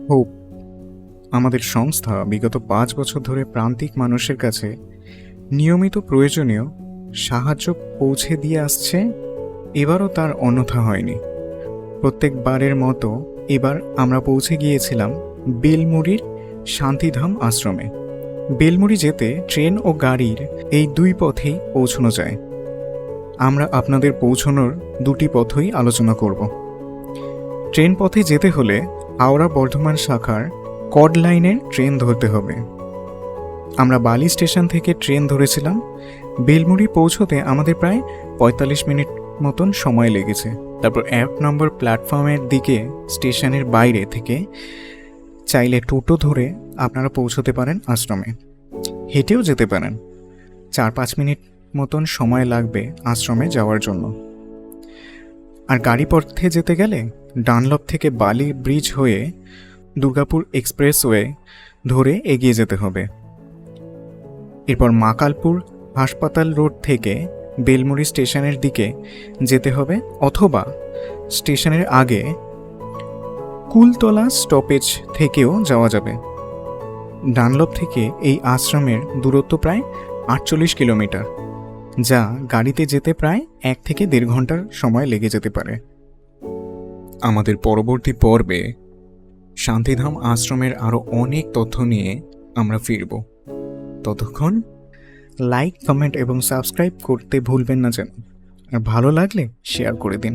Hope আমাদের সংস্থা বিগত 5 বছর ধরে প্রান্তিক মানুষের কাছে নিয়মিত প্রয়োজনীয় সাহায্য পৌঁছে দিয়ে আসছে। এবারও তার অন্যথা হয়নি। প্রত্যেকবারের মতো এবার আমরা পৌঁছে গিয়েছিলাম বেলমুড়ির শান্তিধাম আশ্রমে। বেলমুড়ি যেতে ট্রেন ও গাড়ির এই দুই পথেই পৌঁছানো যায়। আমরা আপনাদের পৌঁছানোর দুটি পথই আলোচনা করব। ট্রেন পথে যেতে হলে হাওড়া বর্ধমান শাখার কড লাইনের ট্রেন ধরতে হবে। আমরা বালি স্টেশন থেকে ট্রেন ধরেছিলাম। বেলমুড়ি পৌঁছতে আমাদের প্রায় 45 মিনিট মতন সময় লেগেছে। তারপর 1 নম্বর প্ল্যাটফর্মের দিকে স্টেশনের বাইরে থেকে চাইলে টোটো ধরে আপনারা পৌঁছতে পারেন আশ্রমে। হেঁটেও যেতে পারেন। 4-5 মিনিট মতন সময় লাগবে আশ্রমে যাওয়ার জন্য। আর গাড়ি পথে যেতে গেলে ডানলপ থেকে বালি ব্রিজ হয়ে দুর্গাপুর এক্সপ্রেসওয়ে ধরে এগিয়ে যেতে হবে। এরপর মাকালপুর হাসপাতাল রোড থেকে বেলমুড়ি স্টেশনের দিকে যেতে হবে, অথবা স্টেশনের আগে কুলতলা স্টপেজ থেকেও যাওয়া যাবে। ডানলপ থেকে এই আশ্রমের দূরত্ব প্রায় 48 কিলোমিটার, যা গাড়িতে যেতে প্রায় 1 থেকে 1.5 ঘন্টার সময় লেগে যেতে পারে। আমাদের পরবর্তী পর্বে শান্তিধাম আশ্রমের আরও অনেক তথ্য নিয়ে আমরা ফিরব। ততক্ষণ লাইক, কমেন্ট এবং সাবস্ক্রাইব করতে ভুলবেন না যেন। আর ভালো লাগলে শেয়ার করে দিন।